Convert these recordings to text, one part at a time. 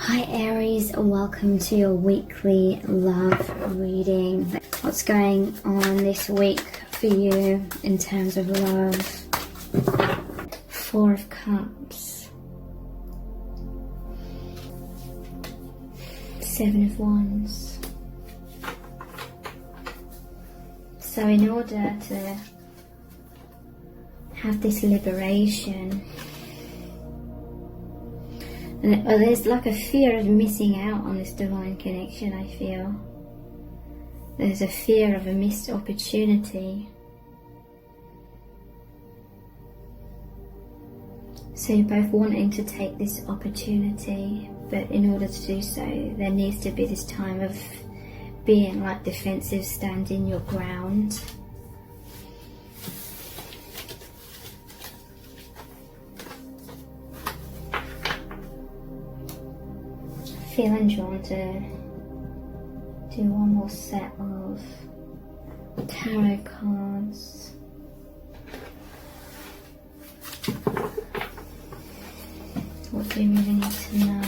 Hi Aries, welcome to your weekly love reading. What's going on this week for you in terms of love? Four of Cups, Seven of Wands. So in order to have this liberation, and there's like a fear of missing out on this divine connection, I feel. There's a fear of a missed opportunity. So you're both wanting to take this opportunity, but in order to do so, there needs to be this time of being like defensive, standing your ground. Feeling drawn to do one more set of tarot cards. What do you really need to know?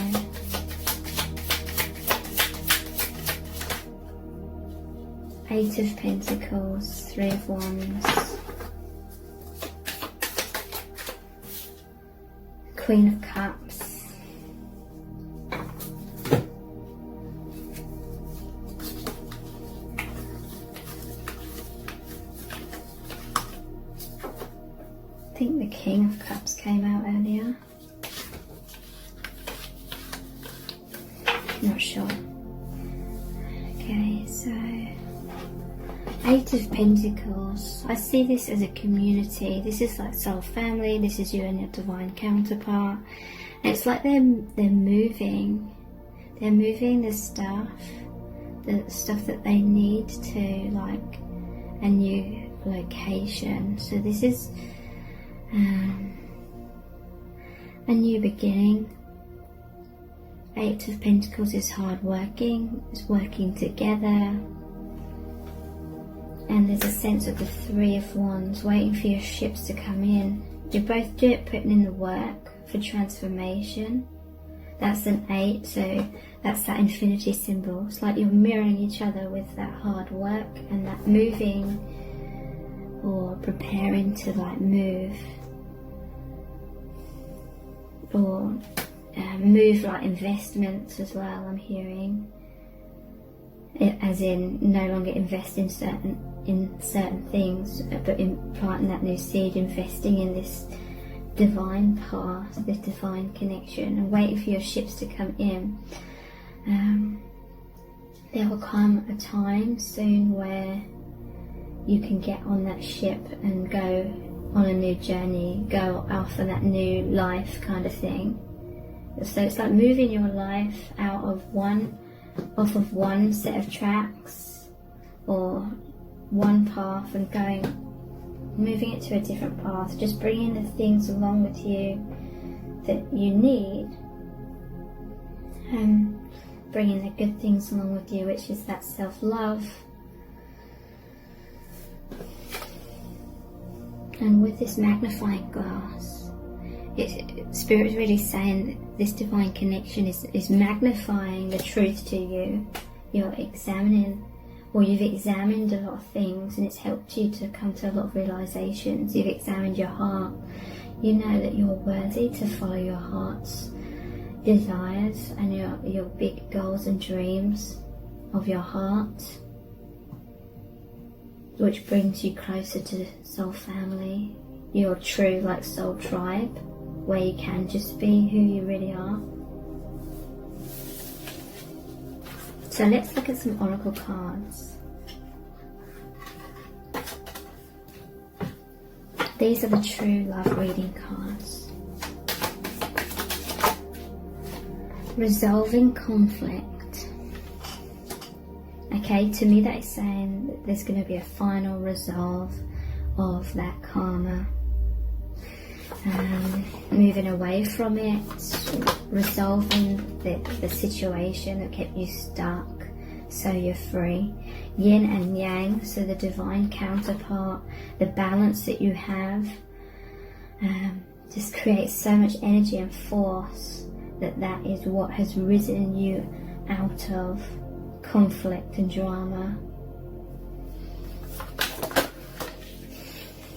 Eight of Pentacles, Three of Wands, Queen of Cups, I think the King of Cups came out earlier. Not sure. Okay, so Eight of Pentacles. I see this as a community. This is like soul family. This is you and your divine counterpart. And it's like they're moving. They're moving the stuff that they need to like a new location. So this is a new beginning. Eight of Pentacles is hard working, it's working together. And there's a sense of the Three of Wands, waiting for your ships to come in. You're both putting in the work for transformation. That's an 8, so that's that infinity symbol. It's like you're mirroring each other with that hard work and that moving or preparing to like move. Or move like investments as well, I'm hearing. As in no longer invest in certain things, but in planting that new seed, investing in this divine path, this divine connection, and waiting for your ships to come in. There will come a time soon where you can get on that ship and go on a new journey, go off on that new life kind of thing. So it's like moving your life out of off of one set of tracks or one path and moving it to a different path, just bringing the things along with you that you need, and bringing the good things along with you, which is that self-love. And with this magnifying glass, Spirit is really saying that this divine connection is magnifying the truth to you. You're examining, or you've examined a lot of things, and it's helped you to come to a lot of realizations. You've examined your heart. You know that you're worthy to follow your heart's desires and your big goals and dreams of your heart, which brings you closer to soul family, your true like soul tribe, where you can just be who you really are. So let's look at some oracle cards. These are the true love reading cards. Resolving conflict. Okay, to me that is saying that there's going to be a final resolve of that karma. Moving away from it, resolving the situation that kept you stuck, so you're free. Yin and yang, so the divine counterpart, the balance that you have, just creates so much energy and force that is what has risen you out of conflict and drama.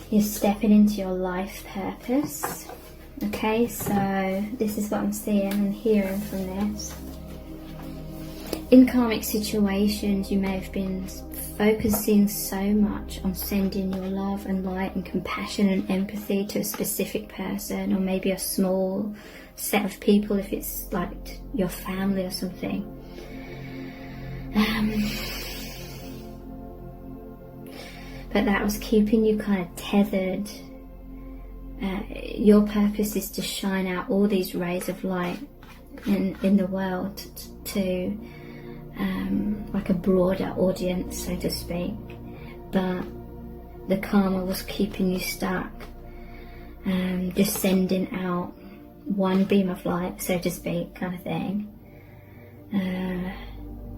You're stepping into your life purpose. Okay, so this is what I'm seeing and hearing from this. In karmic situations, you may have been focusing so much on sending your love and light and compassion and empathy to a specific person, or maybe a small set of people if it's like your family or something. But that was keeping you kind of tethered. Your purpose is to shine out all these rays of light in the world to like a broader audience, so to speak. But the karma was keeping you stuck, just sending out one beam of light, so to speak, kind of thing.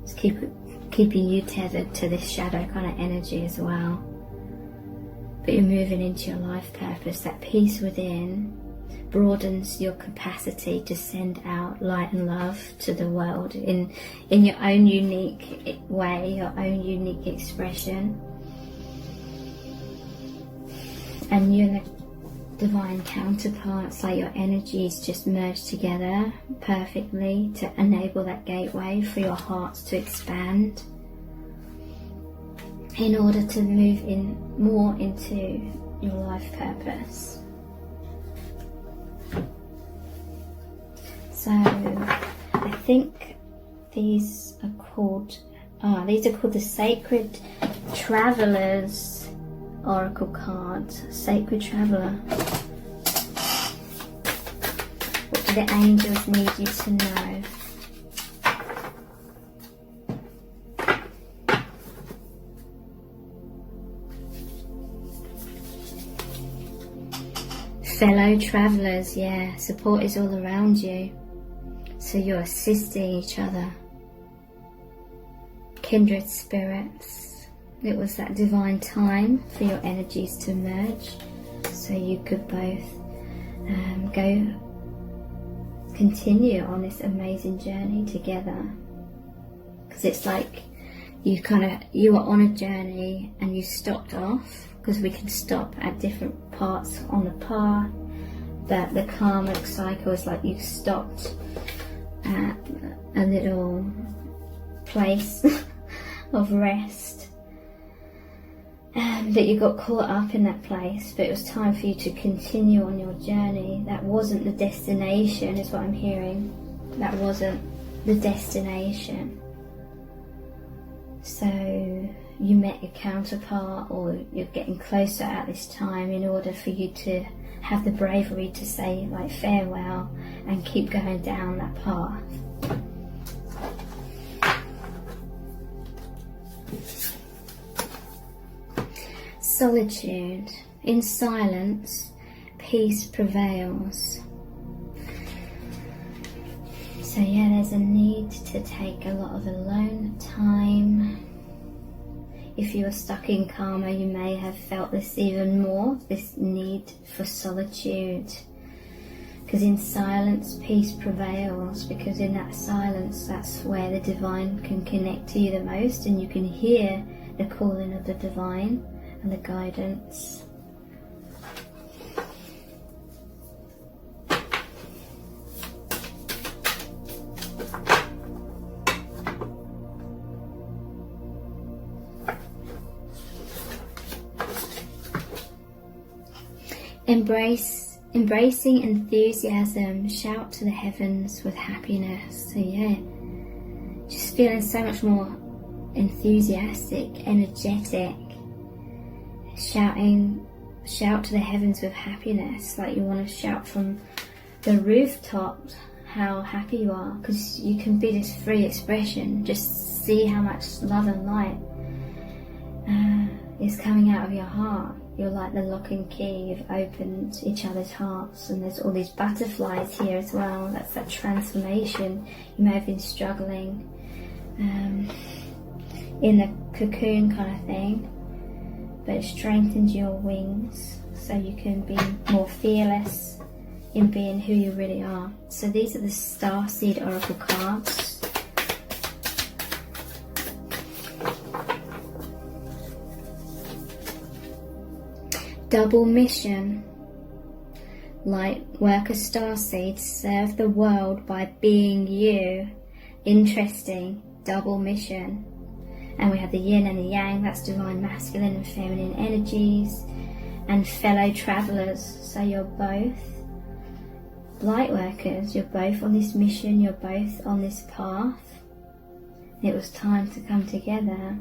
It's keeping you tethered to this shadow kind of energy as well. But you're moving into your life purpose. That peace within broadens your capacity to send out light and love to the world in your own unique way, your own unique expression. And you and the divine counterparts, like your energies just merge together perfectly to enable that gateway for your hearts to expand, in order to move in more into your life purpose. So I think these are called the Sacred Travelers Oracle cards. Sacred Traveler. What do the angels need you to know? Fellow travelers, yeah, support is all around you. So you're assisting each other. Kindred spirits. It was that divine time for your energies to merge, so you could both continue on this amazing journey together. Because it's like you were on a journey and you stopped off, because we can stop at different parts on the path, but the karmic cycle is like you stopped at a little place of rest, that you got caught up in that place, but it was time for you to continue on your journey. That wasn't the destination, is what I'm hearing. That wasn't the destination. So you met your counterpart, or you're getting closer at this time, in order for you to have the bravery to say like farewell and keep going down that path. Solitude. In silence, peace prevails. So yeah, there's a need to take a lot of alone time. If you are stuck in karma, you may have felt this even more, this need for solitude. Because in silence, peace prevails, because in that silence, that's where the divine can connect to you the most, and you can hear the calling of the divine and the guidance. Embracing enthusiasm, shout to the heavens with happiness. So yeah, just feeling so much more enthusiastic, energetic. Shout to the heavens with happiness, like you want to shout from the rooftops how happy you are, because you can be this free expression. Just see how much love and light is coming out of your heart. You're like the lock and key. You've opened each other's hearts, and there's all these butterflies here as well. That's that transformation. You may have been struggling in the cocoon kind of thing, but it strengthens your wings so you can be more fearless in being who you really are. So these are the Starseed Oracle cards. Double mission. Light worker starseed, serve the world by being you. Interesting. Double mission. And we have the yin and the yang, that's divine masculine and feminine energies. And fellow travellers, so you're both light workers, you're both on this mission, you're both on this path. It was time to come together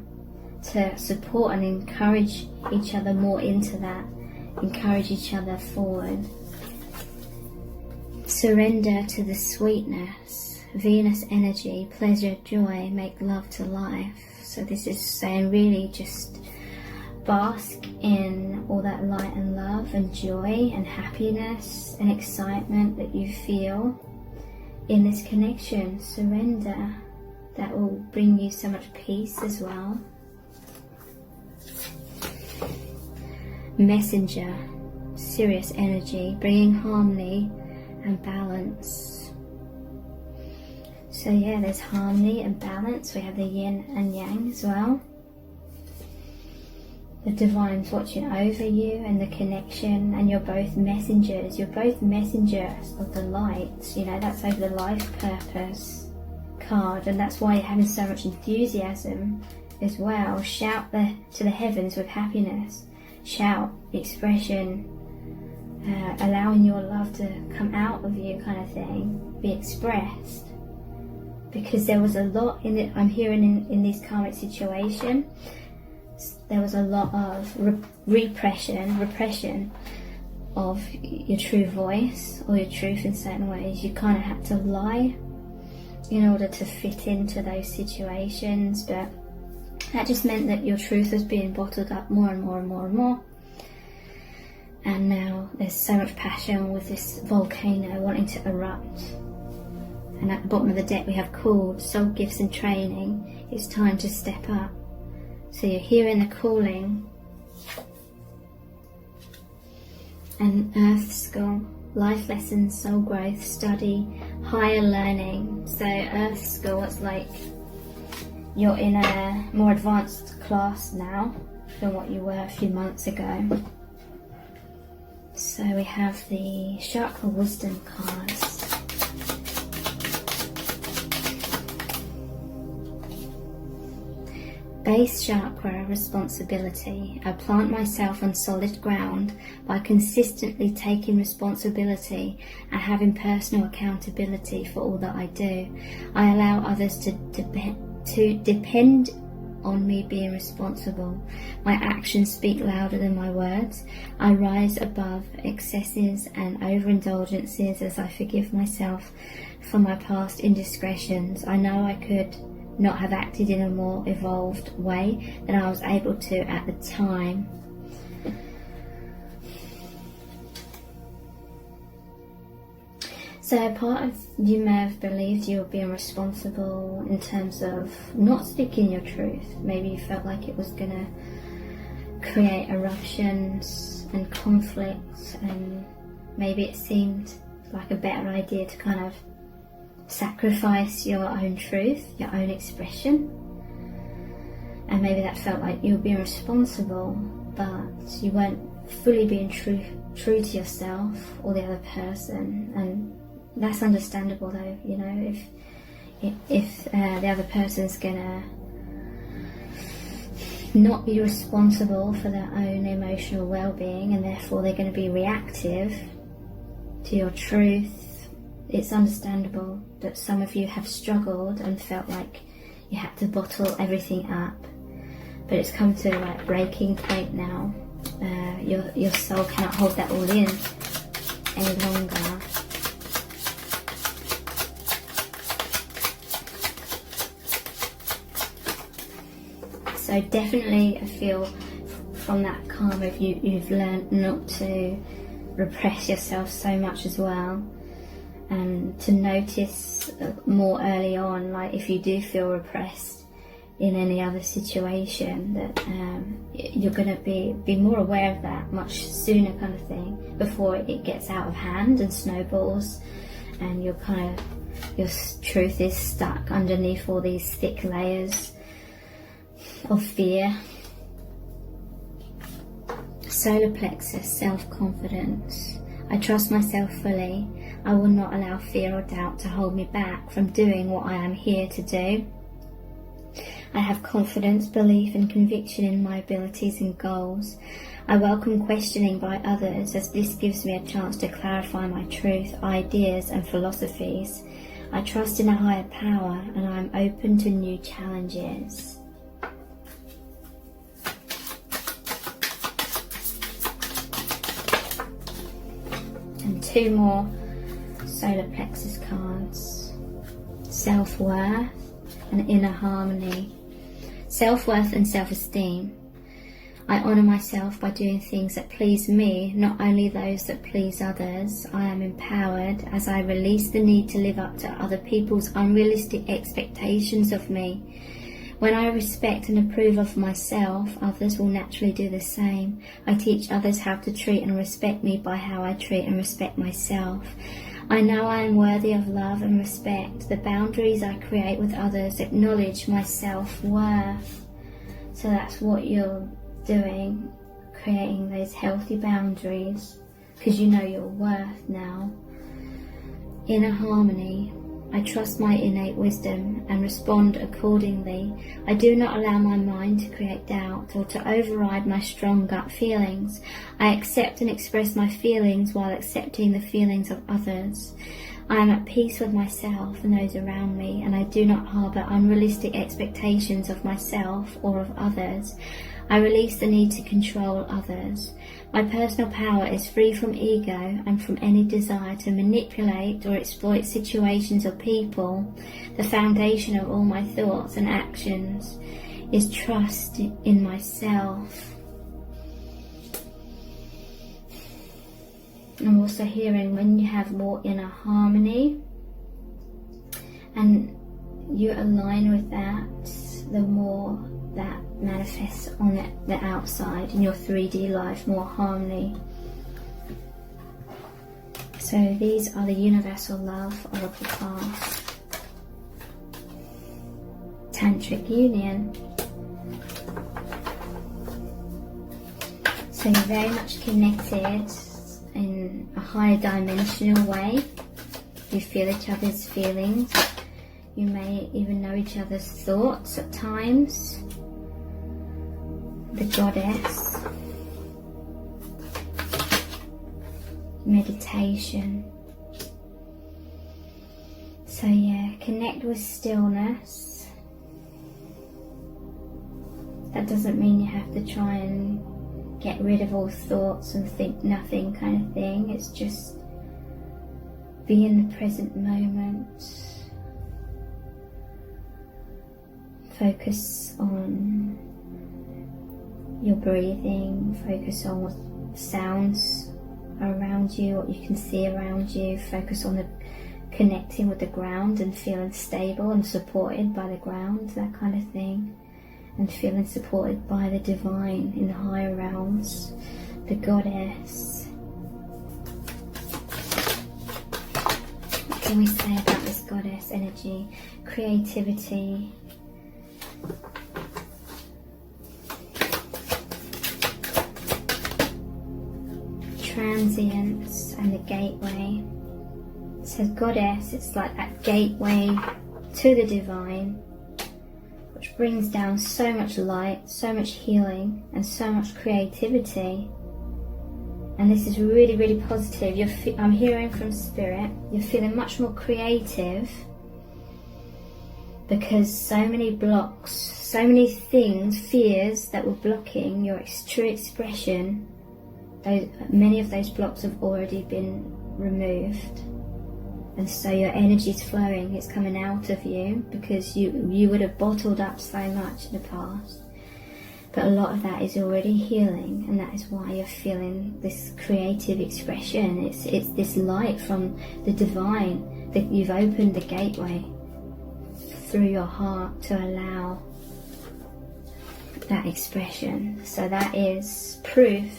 to support and encourage each other more into that, encourage each other forward. Surrender to the sweetness, Venus energy, pleasure, joy, make love to life. So this is saying really just bask in all that light and love and joy and happiness and excitement that you feel in this connection. Surrender. That will bring you so much peace as well. Messenger, Sirius energy, bringing harmony and balance. So yeah, there's harmony and balance. We have the yin and yang as well. The divine's watching over you and the connection, and you're both messengers. You're both messengers of the light. You know, that's over the life purpose card, and that's why you're having so much enthusiasm as well. Shout to the heavens with happiness. Shout, expression, allowing your love to come out of you, kind of thing, be expressed. Because there was a lot in it, I'm hearing in this karmic situation, there was a lot of repression of your true voice or your truth in certain ways. You kind of had to lie in order to fit into those situations, but that just meant that your truth was being bottled up more and more and more and more. And now there's so much passion with this volcano wanting to erupt. And at the bottom of the deck we have called, soul gifts and training. It's time to step up. So you're hearing the calling. And Earth School, life lessons, soul growth, study, higher learning. So Earth School, it's like you're in a more advanced class now than what you were a few months ago. So we have the Chakra Wisdom cards. Base chakra, responsibility. I plant myself on solid ground by consistently taking responsibility and having personal accountability for all that I do. I allow others to depend on me being responsible. My actions speak louder than my words. I rise above excesses and overindulgences as I forgive myself for my past indiscretions. I know I could not have acted in a more evolved way than I was able to at the time. So part of you may have believed you were being responsible in terms of not speaking your truth. Maybe you felt like it was going to create eruptions and conflict, and maybe it seemed like a better idea to kind of sacrifice your own truth, your own expression. And maybe that felt like you were being responsible, but you weren't fully being true to yourself or the other person. And that's understandable though, you know, if the other person's gonna not be responsible for their own emotional well-being and therefore they're going to be reactive to your truth, it's understandable that some of you have struggled and felt like you had to bottle everything up. But it's come to like breaking point now. Your soul cannot hold that all in any longer. So definitely I feel from that karma you've learned not to repress yourself so much as well, and to notice more early on, like if you do feel repressed, in any other situation, that you're going to be more aware of that much sooner, kind of thing, before it gets out of hand and snowballs, and your truth is stuck underneath all these thick layers of fear. Solar plexus, self-confidence. I trust myself fully. I will not allow fear or doubt to hold me back from doing what I am here to do. I have confidence, belief and conviction in my abilities and goals. I welcome questioning by others, as this gives me a chance to clarify my truth, ideas and philosophies. I trust in a higher power, and I am open to new challenges. And two more solar plexus cards. Self-worth and inner harmony. Self-worth and self-esteem. I honour myself by doing things that please me, not only those that please others. I am empowered as I release the need to live up to other people's unrealistic expectations of me. When I respect and approve of myself, others will naturally do the same. I teach others how to treat and respect me by how I treat and respect myself. I know I am worthy of love and respect. The boundaries I create with others acknowledge my self-worth. So that's what you're doing, creating those healthy boundaries, because you know your worth now. Inner harmony. I trust my innate wisdom and respond accordingly. I do not allow my mind to create doubt or to override my strong gut feelings. I accept and express my feelings while accepting the feelings of others. I am at peace with myself and those around me, and I do not harbour unrealistic expectations of myself or of others. I release the need to control others. My personal power is free from ego and from any desire to manipulate or exploit situations or people. The foundation of all my thoughts and actions is trust in myself. I'm also hearing when you have more inner harmony and you align with that, the more that manifests on the outside in your 3D life, more harmony. So these are the Universal Love Oracle cards. Tantric Union. So you're very much connected in a higher dimensional way. You feel each other's feelings. You may even know each other's thoughts at times. The Goddess. Meditation. So yeah, connect with stillness. That doesn't mean you have to try and get rid of all thoughts and think nothing kind of thing. It's just be in the present moment. Focus on your breathing, focus on what sounds are around you, what you can see around you. Focus on the connecting with the ground and feeling stable and supported by the ground, that kind of thing. And feeling supported by the divine in the higher realms, the Goddess. What can we say about this Goddess energy? Creativity. Transience and the gateway. So Goddess, it's like that gateway to the divine, which brings down so much light, so much healing and so much creativity. And this is really, really positive. I'm hearing from Spirit, you're feeling much more creative because so many blocks, so many things, fears that were blocking your true expression, many of those blocks have already been removed. And so your energy is flowing, it's coming out of you, because you would have bottled up so much in the past. But a lot of that is already healing, and that is why you're feeling this creative expression. It's this light from the divine that you've opened the gateway through your heart to allow that expression. So that is proof,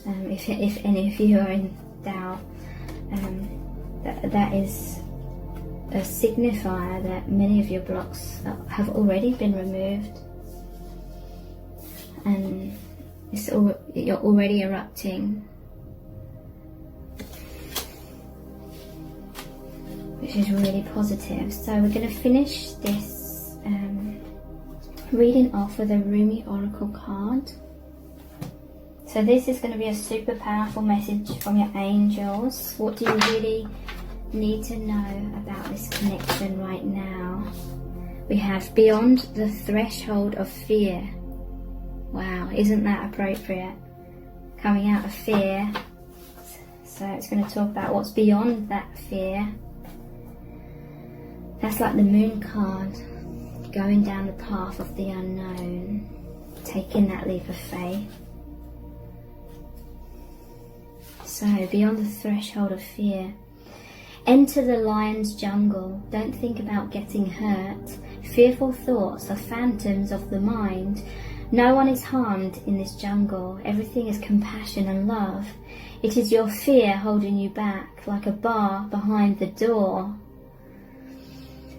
if any of you are in doubt, that is a signifier that many of your blocks have already been removed, and you're already erupting, which is really positive. So we're going to finish this reading off with a Rumi Oracle card. So this is going to be a super powerful message from your angels. What do you really need to know about this connection right now? We have beyond the threshold of fear. Wow, isn't that appropriate? Coming out of fear. So it's going to talk about what's beyond that fear. That's like the moon card, going down the path of the unknown, taking that leap of faith. So beyond the threshold of fear. Enter the lion's jungle. Don't think about getting hurt. Fearful thoughts are phantoms of the mind. No one is harmed in this jungle. Everything is compassion and love. It is your fear holding you back, like a bar behind the door.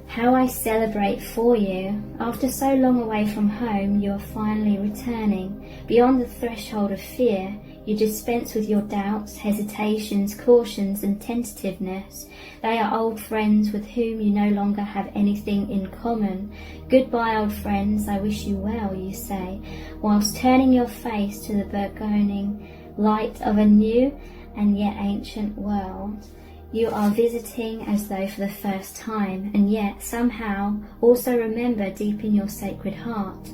How I celebrate for you. After so long away from home, you are finally returning. Beyond the threshold of fear, you dispense with your doubts, hesitations, cautions and tentativeness. They are old friends with whom you no longer have anything in common. Goodbye, old friends, I wish you well, you say, whilst turning your face to the burgeoning light of a new and yet ancient world. You are visiting as though for the first time, and yet somehow also remember deep in your sacred heart.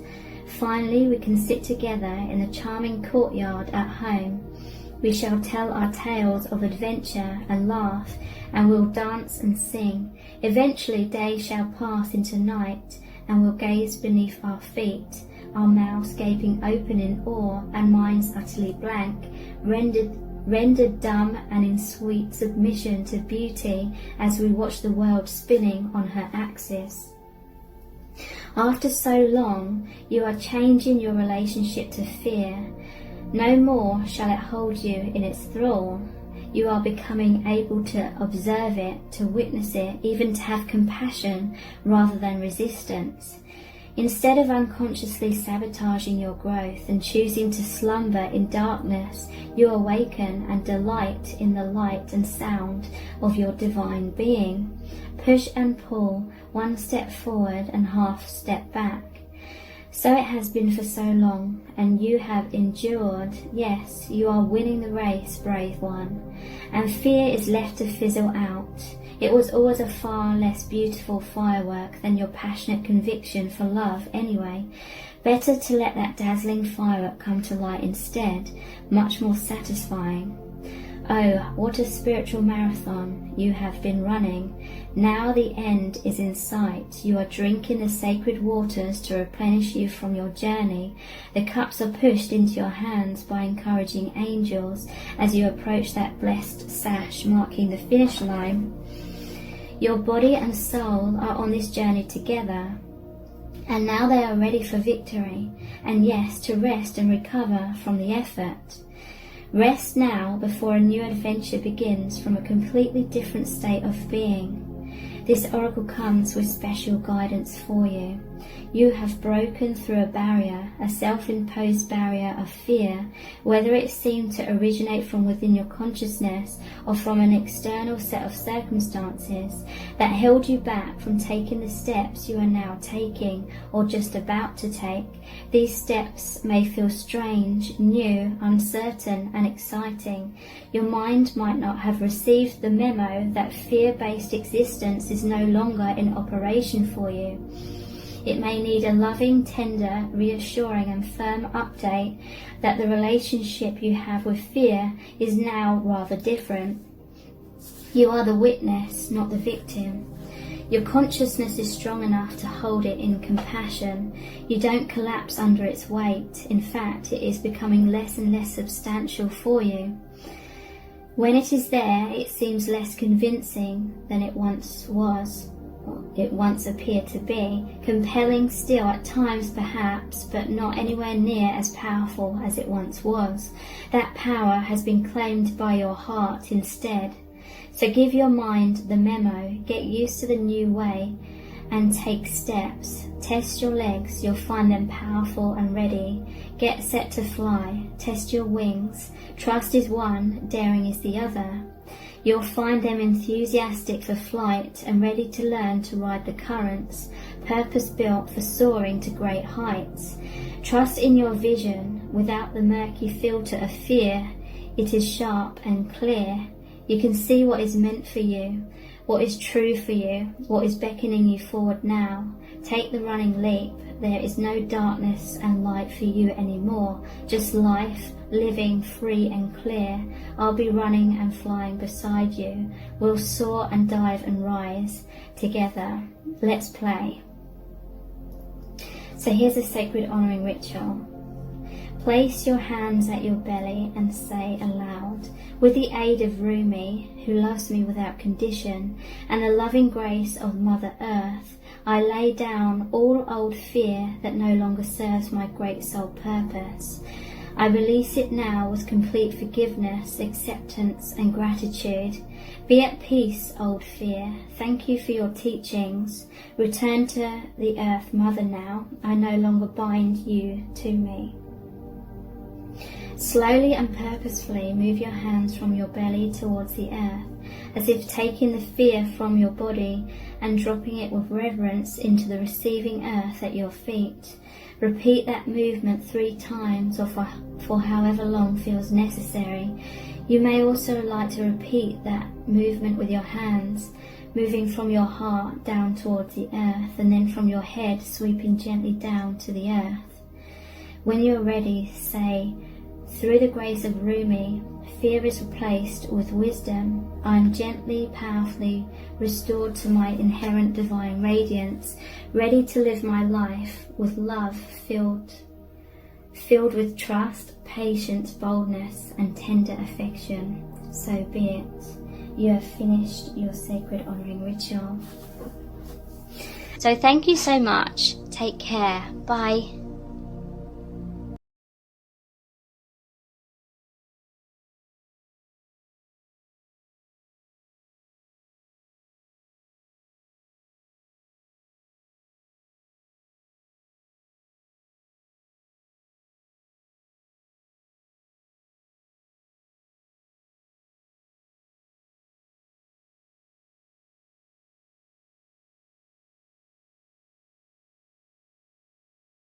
Finally, we can sit together in the charming courtyard at home. We shall tell our tales of adventure and laugh, and we'll dance and sing. Eventually day shall pass into night, and we'll gaze beneath our feet, our mouths gaping open in awe, and minds utterly blank, rendered dumb and in sweet submission to beauty as we watch the world spinning on her axis. After so long, you are changing your relationship to fear. No more shall it hold you in its thrall. You are becoming able to observe it, to witness it, even to have compassion rather than resistance. Instead of unconsciously sabotaging your growth and choosing to slumber in darkness, you awaken and delight in the light and sound of your divine being. Push and pull, one step forward and half step back. So it has been for so long, and you have endured. Yes, you are winning the race, brave one, and fear is left to fizzle out. It was always a far less beautiful firework than your passionate conviction for love anyway. Better to let that dazzling firework come to light instead, much more satisfying. Oh, what a spiritual marathon you have been running. Now the end is in sight. You are drinking the sacred waters to replenish you from your journey. The cups are pushed into your hands by encouraging angels as you approach that blessed sash marking the finish line. Your body and soul are on this journey together, and now they are ready for victory, and yes, to rest and recover from the effort. Rest now before a new adventure begins from a completely different state of being. This oracle comes with special guidance for you. You have broken through a barrier, a self-imposed barrier of fear, whether it seemed to originate from within your consciousness or from an external set of circumstances that held you back from taking the steps you are now taking or just about to take. These steps may feel strange, new, uncertain, and exciting. Your mind might not have received the memo that fear-based existence is no longer in operation for you. It may need a loving, tender, reassuring and firm update that the relationship you have with fear is now rather different. You are the witness, not the victim. Your consciousness is strong enough to hold it in compassion. You don't collapse under its weight. In fact, it is becoming less and less substantial for you. When it is there, it seems less convincing than it once was. it once appeared to be, compelling still at times perhaps, but not anywhere near as powerful as it once was. That power has been claimed by your heart instead. So give your mind the memo, get used to the new way, and take steps. Test your legs, you'll find them powerful and ready. Get set to fly, test your wings. Trust is one, daring is the other. You'll find them enthusiastic for flight and ready to learn to ride the currents, purpose-built for soaring to great heights. Trust in your vision, without the murky filter of fear. It is sharp and clear. You can see what is meant for you, what is true for you, what is beckoning you forward now. Take the running leap. There is no darkness and light for you anymore, just life, living free and clear. I'll be running and flying beside you. We'll soar and dive and rise together. Let's play. So here's a sacred honouring ritual. Place your hands at your belly and say aloud, with the aid of Rumi, who loves me without condition, and the loving grace of Mother Earth, I lay down all old fear that no longer serves my great soul purpose. I release it now with complete forgiveness, acceptance and gratitude. Be at peace, old fear. Thank you for your teachings. Return to the Earth Mother now. I no longer bind you to me. Slowly and purposefully move your hands from your belly towards the earth, as if taking the fear from your body and dropping it with reverence into the receiving earth at your feet. Repeat that movement 3 times or for however long feels necessary. You may also like to repeat that movement with your hands, moving from your heart down towards the earth and then from your head sweeping gently down to the earth. When you're ready, say, through the grace of Rumi, fear is replaced with wisdom. I am gently, powerfully restored to my inherent divine radiance, ready to live my life with love filled with trust, patience, boldness and tender affection. So be it. You have finished your sacred honouring ritual. So thank you so much. Take care. Bye.